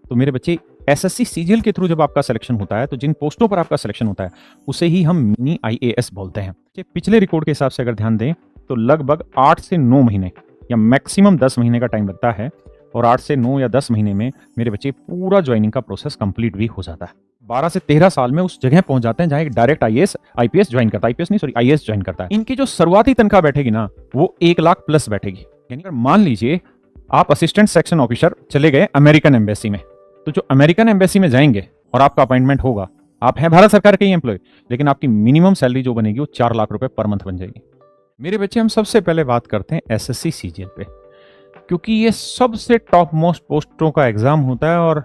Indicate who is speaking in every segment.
Speaker 1: तो मेरे बच्चे एसएससी सीजीएल के थ्रू जब आपका सिलेक्शन होता है तो जिन पोस्टों पर आपका सिलेक्शन होता है उसे ही हम मिनी आईएएस बोलते हैं। पिछले रिकॉर्ड के हिसाब से अगर ध्यान दें तो लगभग 8 से 9 महीने या मैक्सिमम 10 महीने का टाइम लगता है और 8 से 9 या 10 महीने में मेरे बच्चे पूरा ज्वाइनिंग का प्रोसेस कंप्लीट भी हो जाता है। 12 से 13 साल में उस जगह पहुंच जाते हैं जहां एक डायरेक्ट आईपीएस ज्वाइन करता है, आईपीएस नहीं सॉरी आईएएस ज्वाइन करता है। इनकी जो शुरुआती तनख्वाह बैठेगी ना वो 1 लाख प्लस बैठेगी। यानी अगर मान लीजिए आप असिस्टेंट सेक्शन ऑफिसर चले गए अमेरिकन एम्बेसी में, तो जो अमेरिकन एम्बेसी में जाएंगे और आपका अपॉइंटमेंट होगा, आप हैं भारत सरकार के ही एम्प्लॉय, लेकिन आपकी मिनिमम सैलरी जो बनेगी वो 4 लाख रुपए पर मंथ बन जाएगी। मेरे बच्चे हम सबसे पहले बात करते हैं एसएससी सीजीएल पे, क्योंकि ये सबसे टॉप मोस्ट पोस्टों का एग्जाम होता है। और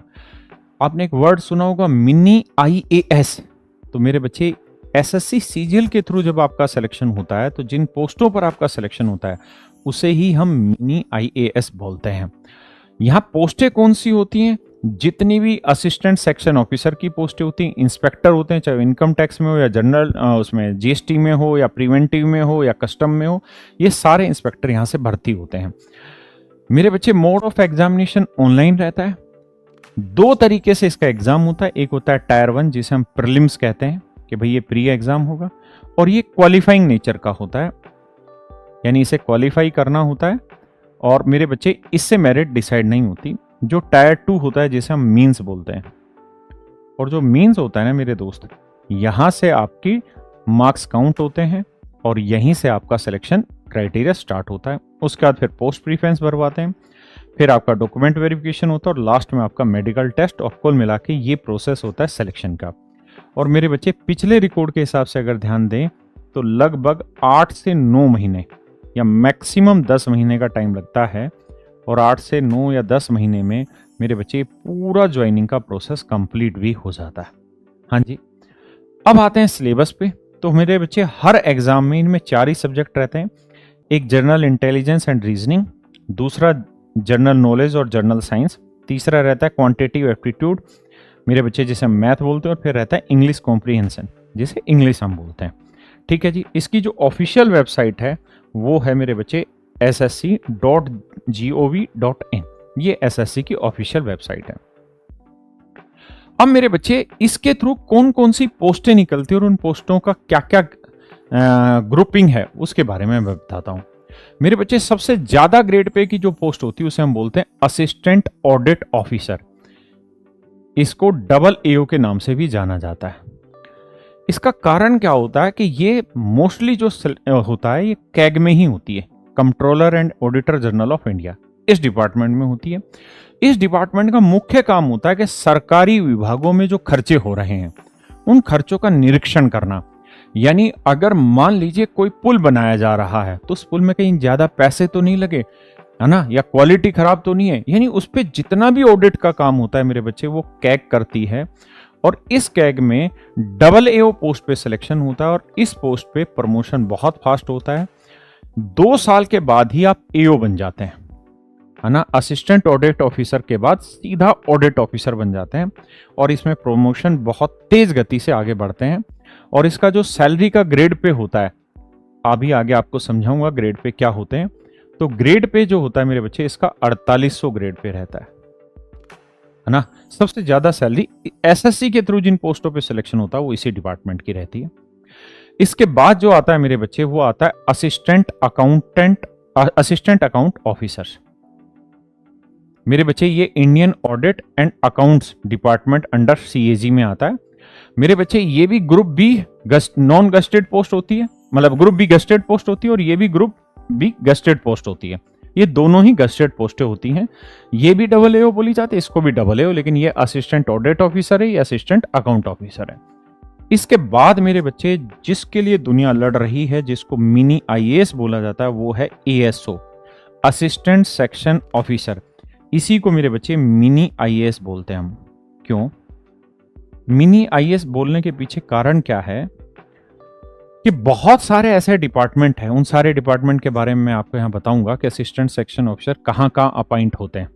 Speaker 1: आपने एक वर्ड सुना होगा मिनी आईएएस। तो मेरे बच्चे एसएससी सीजीएल के थ्रू जब आपका सिलेक्शन होता है तो जिन पोस्टों पर आपका सिलेक्शन होता है उसे ही हम मिनी आईएएस बोलते हैं। यहाँ पोस्टें कौन सी होती हैं? जितनी भी असिस्टेंट सेक्शन ऑफिसर की पोस्टें होती हैं, इंस्पेक्टर होते हैं, चाहे इनकम टैक्स में हो या जनरल उसमें जीएसटी में हो या प्रिवेंटिव में हो या कस्टम में हो, ये सारे इंस्पेक्टर यहाँ से भर्ती होते हैं। मेरे बच्चे मोड ऑफ एग्जामिनेशन ऑनलाइन रहता है। 2 तरीके से इसका एग्जाम होता है। एक होता है टायर 1 जिसे हम प्रीलिम्स कहते हैं कि भाई ये प्री एग्जाम होगा, और ये क्वालिफाइंग नेचर का होता है, यानी इसे क्वालिफाई करना होता है और मेरे बच्चे इससे मेरिट डिसाइड नहीं होती। जो टायर 2 होता है जिसे हम मीन्स बोलते हैं, और जो मीन्स होता है ना मेरे दोस्त, यहां से आपकी मार्क्स काउंट होते हैं और यहीं से आपका सिलेक्शन क्राइटेरिया स्टार्ट होता है। उसके बाद फिर पोस्ट प्रीफरेंस भरवाते हैं, फिर आपका डॉक्यूमेंट वेरिफिकेशन होता है और लास्ट में आपका मेडिकल टेस्ट, और कुल मिला के ये प्रोसेस होता है सिलेक्शन का। और मेरे बच्चे पिछले रिकॉर्ड के हिसाब से अगर ध्यान दें तो लगभग 8 से 9 महीने या मैक्सिमम 10 महीने का टाइम लगता है और 8 से 9 या 10 महीने में मेरे बच्चे पूरा ज्वाइनिंग का प्रोसेस कंप्लीट भी हो जाता है। हाँ जी, अब आते हैं सिलेबस पे। तो मेरे बच्चे हर एग्जाम में इनमें 4 ही सब्जेक्ट रहते हैं। एक जनरल इंटेलिजेंस एंड रीजनिंग, दूसरा जनरल नॉलेज और जनरल साइंस, तीसरा रहता है क्वांटिटेटिव एप्टीट्यूड मेरे बच्चे जिसे हम मैथ बोलते हैं, और फिर रहता है इंग्लिश कॉम्प्रीहेंशन जिसे इंग्लिश हम बोलते हैं। ठीक है जी। इसकी जो ऑफिशियल वेबसाइट है वो है मेरे बच्चे ssc.gov.in। ये एसएससी की ऑफिशियल वेबसाइट है। अब मेरे बच्चे इसके थ्रू कौन कौन सी पोस्टें निकलती है और उन पोस्टों का क्या क्या ग्रुपिंग है उसके बारे में मैं बताता हूं। मेरे बच्चे सबसे ज्यादा ग्रेड पे की जो पोस्ट होती है उसे हम बोलते हैं असिस्टेंट ऑडिट ऑफिसर। इसको डबल एओ के नाम से भी जाना जाता है। इसका कारण क्या होता है कि ये मोस्टली जो होता है ये कैग में ही होती है, controller and auditor general of India, इस डिपार्टमेंट में होती है। इस डिपार्टमेंट का मुख्य काम होता है कि सरकारी विभागों में जो खर्चे हो रहे हैं उन खर्चों का निरीक्षण करना। यानी अगर मान लीजिए कोई पुल बनाया जा रहा है तो उस पुल में कहीं ज्यादा पैसे तो नहीं लगे, है ना, या क्वालिटी खराब तो नहीं है, यानी उस पर जितना भी ऑडिट का काम होता है मेरे बच्चे वो कैग करती है। और इस कैग में डबल एओ पोस्ट पे सिलेक्शन होता है और इस पोस्ट पे प्रमोशन बहुत फास्ट होता है। 2 साल के बाद ही आप एओ बन जाते हैं, है ना। असिस्टेंट ऑडिट ऑफिसर के बाद सीधा ऑडिट ऑफिसर बन जाते हैं और इसमें प्रमोशन बहुत तेज गति से आगे बढ़ते हैं। और इसका जो सैलरी का ग्रेड पे होता है, अभी आगे आपको समझाऊंगा ग्रेड पे क्या होते हैं। तो ग्रेड पे जो होता है मेरे बच्चे इसका 4800 ग्रेड पे रहता है ना। सबसे ज्यादा सैलरी एसएससी के थ्रू जिन पोस्टों पे सिलेक्शन होता है वो इसी डिपार्टमेंट की रहती है। इसके बाद जो आता है मेरे बच्चे वो आता है असिस्टेंट अकाउंट ऑफिसर। मेरे बच्चे ये Indian audit and accounts department under CAG में आता है। मेरे बच्चे ये भी group B non gazetted post होती है, मतलब ग्रुप बी गस्टेड पोस्ट होती है और ये भी ग्रुप बी गस्टेड पोस्ट होती है। ये दोनों ही गस्टेड पोस्टें होती हैं। ये भी डबल एओ बोली जाती है, इसको भी डबल एओ, लेकिन ये असिस्टेंट ऑडिट ऑफिसर है, ये असिस्टेंट अकाउंट ऑफिसर है। इसके बाद मेरे बच्चे जिसके लिए दुनिया लड़ रही है, जिसको मिनी आईएएस बोला जाता है, वो है एएसओ, असिस्टेंट सेक्शन ऑफिसर। इसी को मेरे बच्चे मिनी आईएएस बोलते हैं हम। क्यों मिनी आईएएस बोलने के पीछे कारण क्या है कि बहुत सारे ऐसे डिपार्टमेंट हैं, उन सारे डिपार्टमेंट के बारे में मैं आपको यहां बताऊंगा कि असिस्टेंट सेक्शन ऑफिसर कहां कहां अपॉइंट होते हैं।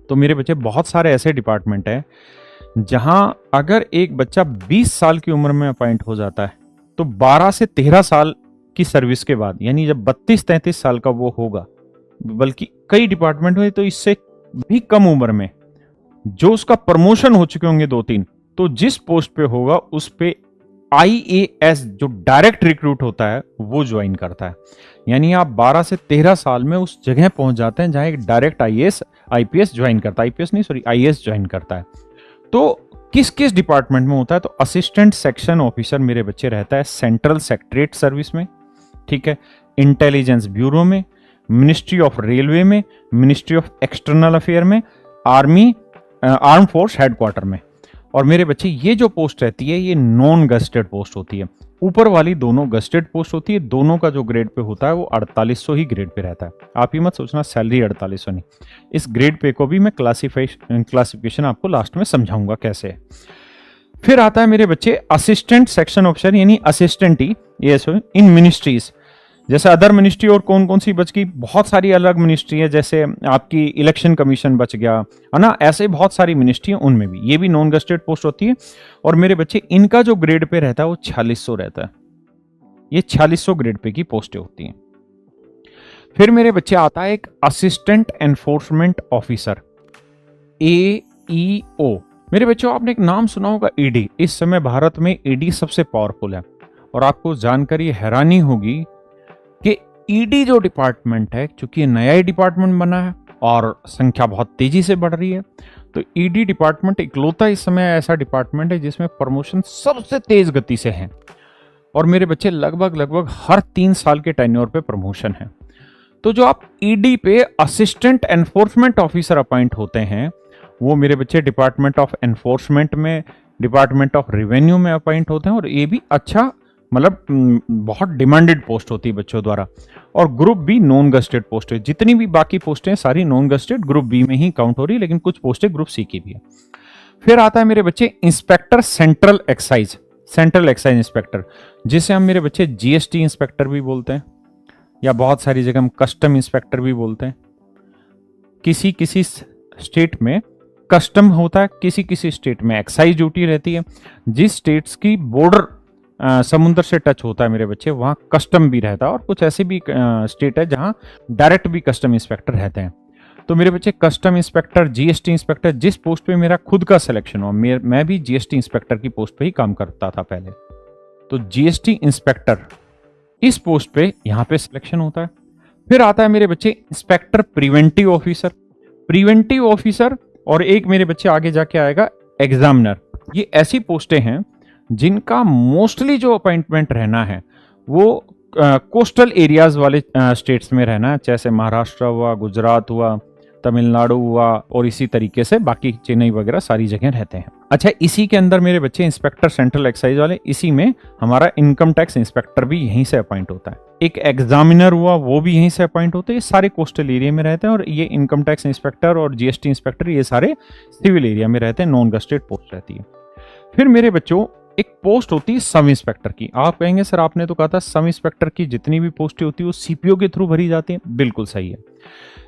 Speaker 1: तो मेरे बच्चे बहुत सारे ऐसे डिपार्टमेंट हैं जहां अगर एक बच्चा 20 साल की उम्र में अपॉइंट हो जाता है तो 12 से 13 साल की सर्विस के बाद, यानी जब 32-33 साल का वो होगा, बल्कि कई डिपार्टमेंट में तो इससे भी कम उम्र में जो उसका प्रमोशन हो चुके होंगे 2-3, तो जिस पोस्ट पे होगा उस पे आईएएस जो डायरेक्ट रिक्रूट होता है वो ज्वाइन करता है। यानी आप 12 से 13 साल में उस जगह पहुंच जाते हैं जहां एक डायरेक्ट आईपीएस ज्वाइन करता है, आईपीएस नहीं सॉरी आईएएस ज्वाइन करता है। तो किस किस डिपार्टमेंट में होता है? तो असिस्टेंट सेक्शन ऑफिसर मेरे बच्चे रहता है सेंट्रल सेक्रेटरीट सर्विस में, ठीक है, इंटेलिजेंस ब्यूरो में, मिनिस्ट्री ऑफ रेलवे में, मिनिस्ट्री ऑफ एक्सटर्नल अफेयर में, आर्म फोर्स हेडक्वार्टर में। और मेरे बच्चे ये जो पोस्ट रहती है ये नॉन गस्टेड पोस्ट होती है। ऊपर वाली दोनों गस्टेड पोस्ट होती है, दोनों का जो ग्रेड पे होता है वो 4800 ही ग्रेड पे रहता है। आप ही मत सोचना सैलरी 4800 नहीं, इस ग्रेड पे को भी मैं क्लासिफिकेशन आपको लास्ट में समझाऊंगा कैसे है। फिर आता है मेरे बच्चे असिस्टेंट सेक्शन ऑफिसर यानी असिस्टेंट ही इन मिनिस्ट्रीज। जैसे अदर मिनिस्ट्री और कौन कौन सी बच गई, बहुत सारी अलग मिनिस्ट्री है, जैसे आपकी इलेक्शन कमीशन बच गया है ना, ऐसे बहुत सारी मिनिस्ट्री है, उनमें भी ये भी नॉन गस्टेड पोस्ट होती है। और मेरे बच्चे इनका जो ग्रेड पे रहता है वो 4600 रहता है। ये 4600 ग्रेड पे की पोस्टें होती हैं। फिर मेरे बच्चे आता है एक असिस्टेंट एनफोर्समेंट ऑफिसर AEO। मेरे बच्चों आपने एक नाम सुना होगा ईडी। इस समय भारत में ईडी सबसे पावरफुल है और आपको जानकर ये हैरानी होगी कि ईडी जो डिपार्टमेंट है, चूंकि नया ही डिपार्टमेंट बना है और संख्या बहुत तेजी से बढ़ रही है, तो ईडी डिपार्टमेंट इकलौता इस समय ऐसा डिपार्टमेंट है जिसमें प्रमोशन सबसे तेज गति से है। और मेरे बच्चे लगभग हर 3 साल के टेन्योर पे प्रमोशन है। तो जो आप ईडी पे असिस्टेंट एनफोर्समेंट ऑफिसर अपॉइंट होते हैं वो मेरे बच्चे डिपार्टमेंट ऑफ एनफोर्समेंट में, डिपार्टमेंट ऑफ रेवेन्यू में अपॉइंट होते हैं। और ये भी अच्छा मतलब बहुत डिमांडेड पोस्ट होती है बच्चों द्वारा। और group B non gazetted post है। जितनी भी बाकी पोस्टें सारी नॉन गस्टेड ग्रुप बी में ही काउंट हो रही है, लेकिन कुछ पोस्टें ग्रुप सी की भी है। फिर आता है मेरे बच्चे इंस्पेक्टर सेंट्रल एक्साइज इंस्पेक्टर, जिसे हम मेरे बच्चे जीएसटी इंस्पेक्टर भी बोलते हैं या बहुत सारी जगह हम कस्टम इंस्पेक्टर भी बोलते हैं। किसी किसी स्टेट में कस्टम होता है, किसी किसी स्टेट में एक्साइज ड्यूटी रहती है। जिस स्टेट्स की बॉर्डर समुद्र से टच होता है मेरे बच्चे वहां कस्टम भी रहता है। और कुछ ऐसी भी स्टेट है जहां डायरेक्ट भी कस्टम इंस्पेक्टर रहते हैं। तो मेरे बच्चे कस्टम इंस्पेक्टर, जीएसटी इंस्पेक्टर, जिस पोस्ट पे मेरा खुद का सिलेक्शन हो, मैं भी जीएसटी इंस्पेक्टर की पोस्ट पे ही काम करता था पहले, तो जीएसटी इंस्पेक्टर इस पोस्ट पे यहां पे सिलेक्शन होता है। फिर आता है मेरे बच्चे इंस्पेक्टर प्रिवेंटिव ऑफिसर और एक मेरे बच्चे आगे जाके आएगा एग्जामिनर। ये ऐसी पोस्टें हैं जिनका मोस्टली जो अपॉइंटमेंट रहना है वो कोस्टल एरियाज वाले स्टेट्स में रहना है, जैसे महाराष्ट्र हुआ, गुजरात हुआ, तमिलनाडु हुआ और इसी तरीके से बाकी चेन्नई वगैरह सारी जगह रहते हैं। अच्छा, इसी के अंदर मेरे बच्चे इंस्पेक्टर सेंट्रल एक्साइज वाले, इसी में हमारा इनकम टैक्स इंस्पेक्टर भी यहीं से अपॉइंट होता है। एक एग्जामिनर हुआ वो भी यहीं से अपॉइंट होते हैं। ये सारे कोस्टल एरिया में रहते हैं और ये इनकम टैक्स इंस्पेक्टर और जीएसटी इंस्पेक्टर ये सारे सिविल एरिया में रहते हैं, नॉन गस्टेड पोस्ट रहती है। फिर मेरे बच्चों एक पोस्ट होती है सब इंस्पेक्टर की। आप कहेंगे सर आपने तो कहा था सब इंस्पेक्टर की जितनी भी पोस्टें होती है वो सीपीओ के थ्रू भरी जाती हैं। बिल्कुल सही है।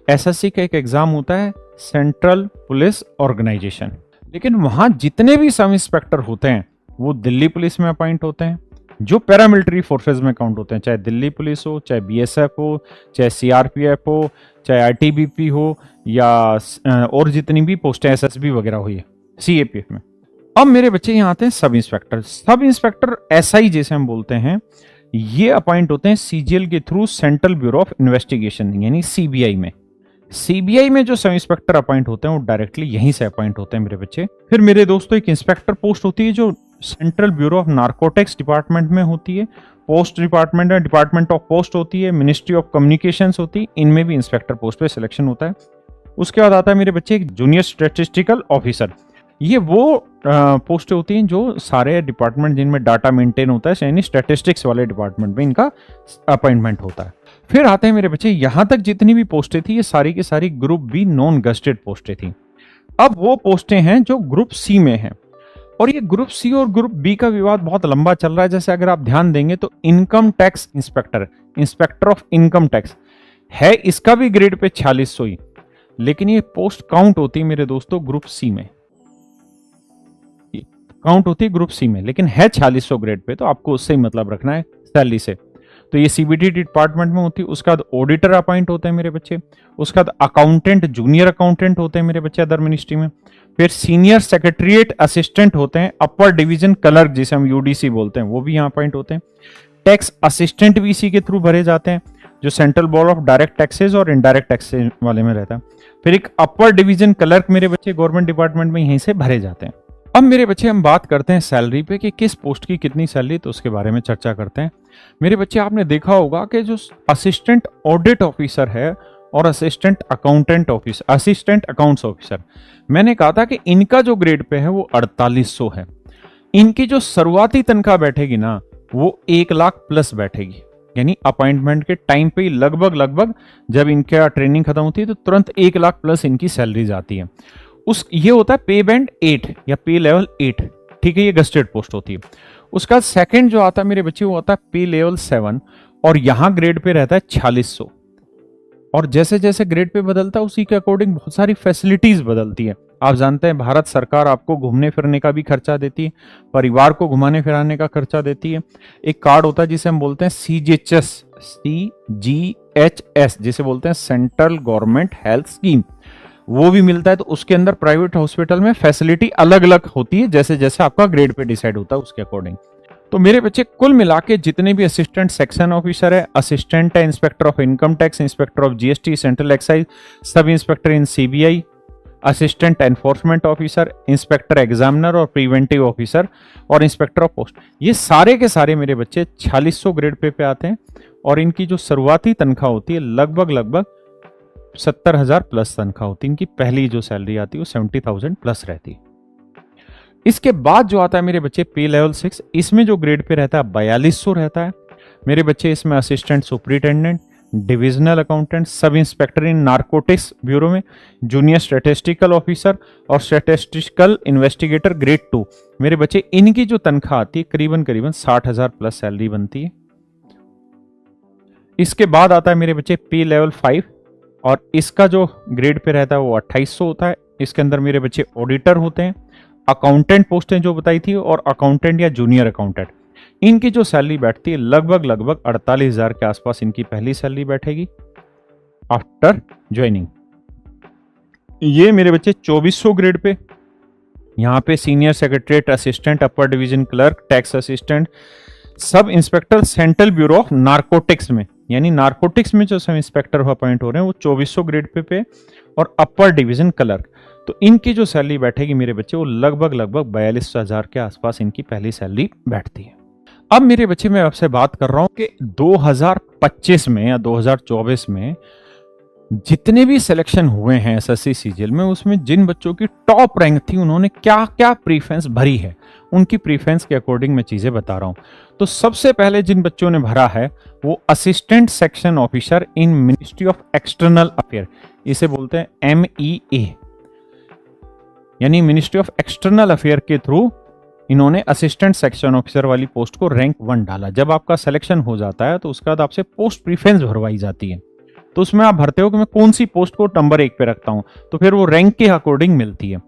Speaker 1: एसएससी का एक एग्जाम होता है सेंट्रल पुलिस ऑर्गेनाइजेशन, लेकिन वहां जितने भी सब इंस्पेक्टर होते हैं वो दिल्ली पुलिस में अपॉइंट होते हैं, जो पैरामिलिट्री फोर्सेज में काउंट होते हैं, चाहे दिल्ली पुलिस हो, चाहे बीएसएफ हो, चाहे सीआरपीएफ हो, चाहे आईटीबीपी हो या और जितनी भी पोस्टें एसएसबी वगैरह हुई है सीएपीएफ में। अब मेरे बच्चे यहाँ आते हैं सब इंस्पेक्टर एसआई जैसे हम बोलते हैं, ये अपॉइंट होते हैं सीजीएल के through, central bureau of investigation यानी सीबीआई में। सीबीआई में जो सब इंस्पेक्टर अपॉइंट होते हैं वो डायरेक्टली यहीं से अपॉइंट होते हैं मेरे बच्चे। फिर मेरे दोस्तों एक इंस्पेक्टर पोस्ट होती है जो central bureau of narcotics department में होती है। पोस्ट डिपार्टमेंट है, डिपार्टमेंट ऑफ पोस्ट होती है, मिनिस्ट्री ऑफ कम्युनिकेशंस होती है, इनमें भी इंस्पेक्टर पोस्ट पे सिलेक्शन होता है। उसके बाद आता है मेरे बच्चे एक जूनियर स्टैटिस्टिकल ऑफिसर। ये वो पोस्टें होती हैं जो सारे डिपार्टमेंट जिनमें डाटा मेंटेन होता है, यानी स्टैटिस्टिक्स वाले डिपार्टमेंट में इनका अपॉइंटमेंट होता है। फिर आते हैं मेरे बच्चे यहां तक जितनी भी पोस्टें थी ये सारी की सारी ग्रुप बी नॉन गस्टेड पोस्टें थी। अब वो पोस्टें हैं जो ग्रुप सी में हैं, और ये ग्रुप सी और ग्रुप बी का विवाद बहुत लंबा चल रहा है। जैसे अगर आप ध्यान देंगे तो income tax inspector of income tax है, इसका भी ग्रेड पे 4600 ही, लेकिन ये पोस्ट काउंट होती है मेरे दोस्तों ग्रुप सी में, काउंट होती है ग्रुप सी में, लेकिन है 4600 ग्रेड पे, तो आपको उससे ही मतलब रखना है सैलरी से। तो ये सीबीडी डिपार्टमेंट में होती है। उसके बाद ऑडिटर अपॉइंट होते हैं मेरे बच्चे, उसके बाद अकाउंटेंट, जूनियर अकाउंटेंट होते हैं मेरे बच्चे अदर मिनिस्ट्री में, फिर सीनियर सेक्रेटरीट असिस्टेंट होते हैं, अपर डिवीजन क्लर्क जिसे हम यूडीसी बोलते हैं वो भी यहाँ अपॉइंट होते हैं, टैक्स असिस्टेंट भी इसी के थ्रू भरे जाते हैं जो central board of direct taxes और इनडायरेक्ट टैक्सेस वाले में रहता है। फिर एक अपर डिवीजन क्लर्क मेरे बच्चे गवर्नमेंट डिपार्टमेंट में यहीं से भरे जाते हैं। अब मेरे बच्चे हम बात करते हैं सैलरी पे कि किस पोस्ट की कितनी सैलरी, तो उसके बारे में चर्चा करते हैं। मेरे बच्चे आपने देखा होगा कि जो असिस्टेंट ऑडिट ऑफिसर है और assistant accountant officer, assistant accounts officer, मैंने कहा था कि इनका जो ग्रेड पे है वो 4800 है। इनकी जो शुरुआती तनख्वाह बैठेगी ना वो 1 लाख प्लस बैठेगी, यानी अपॉइंटमेंट के टाइम पे लगभग जब इनका ट्रेनिंग खत्म होती है तो तुरंत 1 लाख प्लस इनकी सैलरी जाती है। ये होता है पे बैंड 8 या पे लेवल 8, ठीक है, ये गस्टेड पोस्ट होती है। उसका सेकंड जो आता है मेरे बच्चे वो आता है पे लेवल 7 और यहां ग्रेड पे रहता है 4600। और जैसे जैसे ग्रेड पे बदलता है उसी के अकॉर्डिंग बहुत सारी फैसिलिटीज बदलती है। आप जानते हैं भारत सरकार आपको घूमने फिरने का भी खर्चा देती है, परिवार को घुमाने फिराने का खर्चा देती है। एक कार्ड होता है जिसे हम बोलते हैं CGHS, जिसे बोलते हैं सेंट्रल गवर्नमेंट हेल्थ स्कीम, वो भी मिलता है। तो उसके अंदर प्राइवेट हॉस्पिटल में फैसिलिटी अलग अलग होती है जैसे जैसे आपका ग्रेड पे डिसाइड होता है उसके अकॉर्डिंग। तो मेरे बच्चे कुल मिला के जितने भी असिस्टेंट सेक्शन ऑफिसर है, असिस्टेंट है, inspector of income tax, inspector of GST, central excise, सब इंस्पेक्टर इन CBI, assistant enforcement officer, inspector examiner और प्रिवेंटिव ऑफिसर और इंस्पेक्टर ऑफ पोस्ट, ये सारे के सारे मेरे बच्चे 4600 ग्रेड पे आते हैं। और इनकी जो शुरुआती तनख्वाह होती है लगभग 70,000 प्लस तनख्वाह होती है। इनकी पहली जो सैलरी आती है वो 70,000 प्लस रहती है। इसके बाद जो आता है मेरे बच्चे पे लेवल 6, इसमें जो ग्रेड पे रहता है 4200 रहता है मेरे बच्चे। इसमें assistant superintendent, divisional accountant, sub inspector in narcotics bureau में, जूनियर स्टैटिस्टिकल ऑफिसर और स्टैटिस्टिकल इन्वेस्टिगेटर ग्रेड 2 मेरे बच्चे। इनकी जो तनख्वाह आती है करीबन 60,000 प्लस सैलरी बनती है। इसके बाद आता है मेरे बच्चे पे लेवल 5 और इसका जो ग्रेड पे रहता है वो 2800 होता है। इसके अंदर मेरे बच्चे ऑडिटर होते हैं, अकाउंटेंट पोस्टें जो बताई थी और अकाउंटेंट या जूनियर अकाउंटेंट। इनकी जो सैलरी बैठती है लगभग 48,000 के आसपास इनकी पहली सैलरी बैठेगी आफ्टर ज्वाइनिंग। ये मेरे बच्चे 2400 ग्रेड पे, यहाँ पे senior secretariat assistant, upper division clerk, tax assistant, sub inspector central bureau of narcotics में, यानी नारकोटिक्स में जो सब इंस्पेक्टर अपॉइंट हो रहे हैं वो 2400 ग्रेड पे और अपर डिवीजन क्लर्क। तो इनकी जो सैलरी बैठेगी मेरे बच्चे वो लगभग 42,000 के आसपास इनकी पहली सैलरी बैठती है। अब मेरे बच्चे मैं आपसे बात कर रहा हूं कि 2025 में या 2024 में जितने भी सिलेक्शन हुए हैं SSC CGL में, उसमें जिन बच्चों की टॉप रैंक थी उन्होंने क्या क्या प्रीफरेंस भरी है, उनकी प्रीफरेंस के अकॉर्डिंग मैं चीजें बता रहा हूं। तो सबसे पहले जिन बच्चों ने भरा है वो assistant section officer in ministry of external affair, इसे बोलते हैं MEA, यानी मिनिस्ट्री ऑफ एक्सटर्नल अफेयर के थ्रू इन्होंने असिस्टेंट सेक्शन ऑफिसर वाली पोस्ट को रैंक 1 डाला। जब आपका सिलेक्शन हो जाता है तो उसके बाद आपसे पोस्ट प्रीफरेंस भरवाई जाती है, तो उसमें आप भरते हो कि मैं कौन सी पोस्ट को नंबर 1 पे रखता हूं, तो फिर वो रैंक के अकॉर्डिंग मिलती है।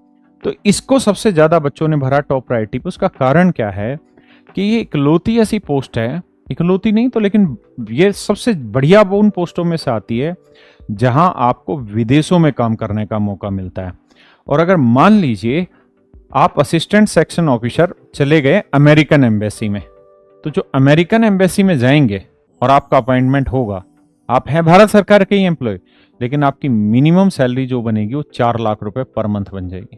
Speaker 1: तो इसको सबसे ज्यादा बच्चों ने भरा टॉप प्रायोरिटी पे। उसका कारण क्या है कि ये इकलौती ऐसी पोस्ट है, इकलौती नहीं तो लेकिन ये सबसे बढ़िया उन पोस्टों में से आती है जहां आपको विदेशों में काम करने का मौका मिलता है। और अगर मान लीजिए आप असिस्टेंट सेक्शन ऑफिसर चले गए अमेरिकन एम्बेसी में, तो जो अमेरिकन एम्बेसी में जाएंगे और आपका अपॉइंटमेंट होगा, आप हैं भारत सरकार के ही एम्प्लॉय, लेकिन आपकी मिनिमम सैलरी जो बनेगी वो 4 लाख रुपए पर मंथ बन जाएगी,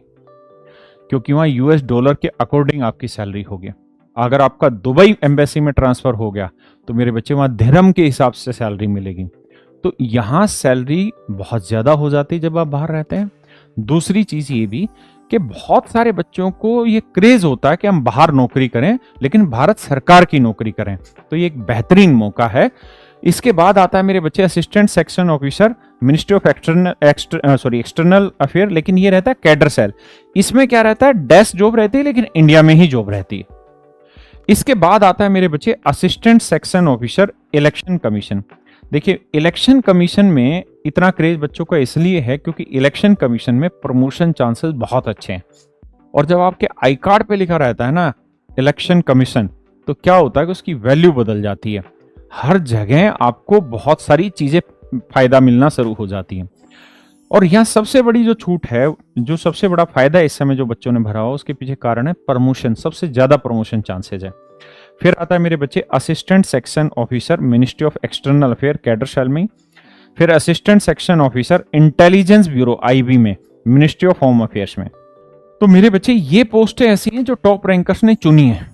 Speaker 1: क्योंकि वहां US डॉलर के अकॉर्डिंग आपकी सैलरी होगी। अगर आपका दुबई एम्बेसी में ट्रांसफर हो गया तो मेरे बच्चे वहां धर्म के हिसाब से सैलरी मिलेगी। तो यहां सैलरी बहुत ज्यादा हो जाती है जब आप बाहर रहते हैं। दूसरी चीज ये भी कि बहुत सारे बच्चों को ये क्रेज होता है कि हम बाहर नौकरी करें लेकिन भारत सरकार की नौकरी करें, तो ये एक बेहतरीन मौका है। इसके बाद आता है मेरे बच्चे assistant section officer ministry of external affair, लेकिन ये रहता है कैडर सेल। इसमें क्या रहता है, डेस्क जॉब रहती है लेकिन इंडिया में ही जॉब रहती है। इसके बाद आता है मेरे बच्चे assistant section officer election commission. देखिए इलेक्शन कमीशन में इतना क्रेज बच्चों का इसलिए है क्योंकि इलेक्शन कमीशन में प्रमोशन चांसेस बहुत अच्छे हैं। और जब आपके आई कार्ड पे लिखा रहता है ना इलेक्शन कमीशन, तो क्या होता है कि उसकी वैल्यू बदल जाती है। हर जगह आपको बहुत सारी चीजें फायदा मिलना शुरू हो जाती है। और यहाँ सबसे बड़ी जो छूट है, जो सबसे बड़ा फायदा इस समय जो बच्चों ने भरा हो, उसके पीछे कारण है प्रमोशन। सबसे ज्यादा प्रमोशन चांसेज है। फिर आता है मेरे बच्चे assistant section officer, ministry of external affair, cadre cell में। फिर assistant section officer intelligence bureau, IB में, मिनिस्ट्री ऑफ होम अफेयर्स में। तो मेरे बच्चे ये पोस्टें ऐसी हैं जो टॉप रैंकर्स ने चुनी है।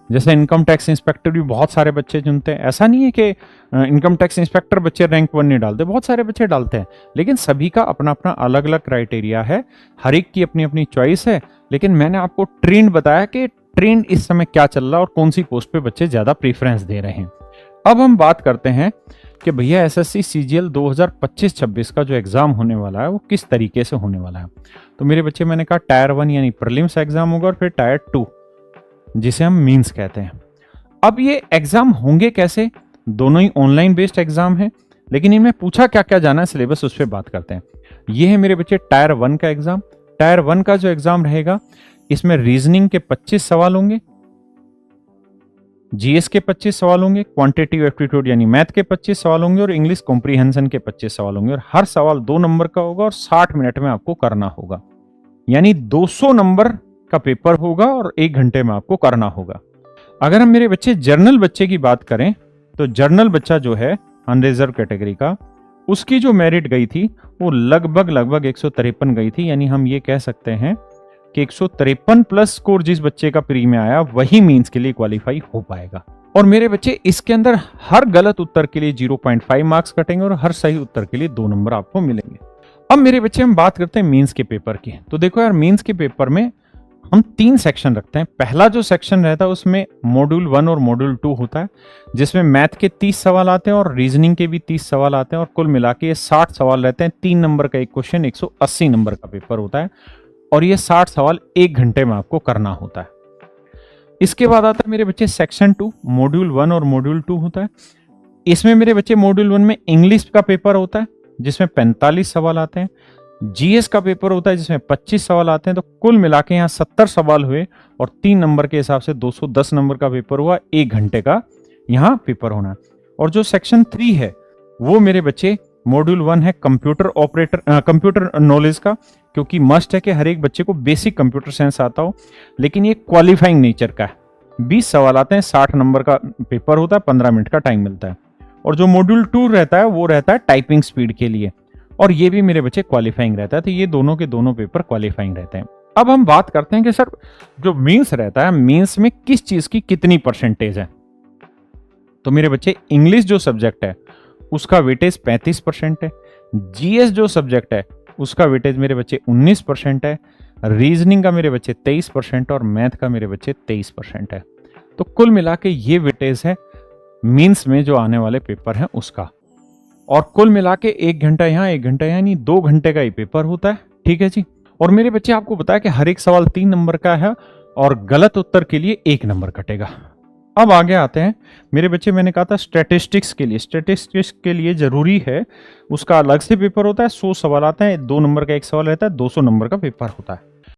Speaker 1: जैसे इनकम टैक्स इंस्पेक्टर भी बहुत सारे बच्चे चुनते हैं। ऐसा नहीं है कि इनकम टैक्स इंस्पेक्टर बच्चे रैंक 1 नहीं डालते, बहुत सारे बच्चे डालते हैं। लेकिन सभी का अपना अपना अलग अलग क्राइटेरिया है, हर एक की अपनी अपनी चॉइस है। लेकिन मैंने आपको ट्रेंड बताया कि ट्रेंड इस समय क्या चल रहा है और कौन सी पोस्ट पे बच्चे ज्यादा प्रेफरेंस दे रहे हैं। अब हम बात करते हैं कि भैया एसएससी सीजीएल 2025-26 का जो एग्जाम होने वाला है वो किस तरीके से होने वाला है। तो मेरे बच्चे, मैंने कहा टायर 1 यानी प्रीलिम्स एग्जाम होगा और फिर टायर 2 जिसे हम मींस कहते हैं। अब ये एग्जाम होंगे कैसे? दोनों ही ऑनलाइन बेस्ड एग्जाम है, लेकिन इनमें पूछा क्या क्या जाना है सिलेबस, उस पर बात करते हैं। ये है मेरे बच्चे टायर 1 का एग्जाम। टायर 1 का जो एग्जाम रहेगा, इसमें रीजनिंग के 25 सवाल होंगे, जीएस के 25 सवाल होंगे, क्वांटिटेटिव एप्टीट्यूड यानी मैथ के 25 सवाल होंगे और इंग्लिश कॉम्प्रीहेंशन के 25 सवाल होंगे। और हर सवाल 2 नंबर का होगा और 60 मिनट में आपको करना होगा, यानी 200 नंबर का पेपर होगा और 1 घंटे में आपको करना होगा। अगर हम मेरे बच्चे जर्नल बच्चे की बात करें, तो जर्नल बच्चा जो है अनरिजर्व कैटेगरी का, उसकी जो मेरिट गई थी वो लगभग 153 गई थी। यानी हम ये कह सकते हैं कि 153 प्लस स्कोर जिस बच्चे का प्री में आया वही मींस के लिए क्वालिफाई हो पाएगा। और मेरे बच्चे, इसके अंदर हर गलत उत्तर के लिए 0.5 मार्क्स कटेंगे और हर सही उत्तर के लिए 2 नंबर आपको मिलेंगे। अब मेरे बच्चे, हम बात करते हैं मींस के पेपर की। तो देखो यार, मींस के पेपर में हम 3 सेक्शन रखते हैं। पहला जो सेक्शन रहता है उसमें मॉड्यूल 1 और मॉड्यूल 2 होता है, जिसमें मैथ के 30 सवाल आते हैं और रीजनिंग के भी 30 सवाल आते हैं और कुल मिला के ये 60 सवाल रहते हैं। 3 नंबर का एक क्वेश्चन, 180 नंबर का पेपर होता है और ये 60 सवाल 1 घंटे में आपको करना होता है। इसके बाद आता है मेरे बच्चे सेक्शन 2, मॉड्यूल 1 और मॉड्यूल 2 होता है। इसमें मेरे बच्चे मॉड्यूल 1 में इंग्लिश का पेपर होता है जिसमें 45 सवाल आते हैं, जीएस का पेपर होता है जिसमें 25 सवाल आते हैं। तो कुल मिला के यहाँ 70 सवाल हुए और 3 नंबर के हिसाब से 210 नंबर का पेपर हुआ। 1 घंटे का यहाँ पेपर होना है। और जो सेक्शन 3 है वो मेरे बच्चे मॉड्यूल 1 है कंप्यूटर नॉलेज का, क्योंकि मस्ट है कि हर एक बच्चे को बेसिक कंप्यूटर साइंस आता हो, लेकिन ये क्वालिफाइंग नेचर का है। 20 सवाल आते हैं, 60 नंबर का पेपर होता है, 15 मिनट का टाइम मिलता है। और जो मॉड्यूल 2 रहता है वो रहता है टाइपिंग स्पीड के लिए, और ये भी मेरे बच्चे क्वालिफाइंग रहता है। तो ये दोनों के दोनों पेपर क्वालिफाइंग रहते हैं। अब हम बात करते हैं कि सर जो मींस रहता है, मींस में किस चीज की कितनी परसेंटेज है। तो मेरे बच्चे, इंग्लिश जो सब्जेक्ट है उसका वेटेज 35% है, जीएस जो सब्जेक्ट है उसका वेटेज मेरे बच्चे 19% है, रीजनिंग का मेरे बच्चे 23% और मैथ का मेरे बच्चे 23% है। तो कुल मिला के ये वेटेज है मींस में जो आने वाले पेपर हैं उसका। और कुल मिला के 1 घंटा यहाँ 1 घंटा यहाँ, यानी 2 घंटे का ये पेपर होता है। ठीक है जी। और मेरे बच्चे, आपको बताया कि हर एक सवाल 3 नंबर का है और गलत उत्तर के लिए 1 नंबर कटेगा। अब आगे आते हैं मेरे बच्चे, मैंने कहा था स्टैटिस्टिक्स के लिए। स्टैटिस्टिक्स के लिए जरूरी है, उसका अलग से पेपर होता है, 100 सवाल आते हैं, 2 नंबर का एक सवाल रहता है, 200 नंबर का पेपर होता है।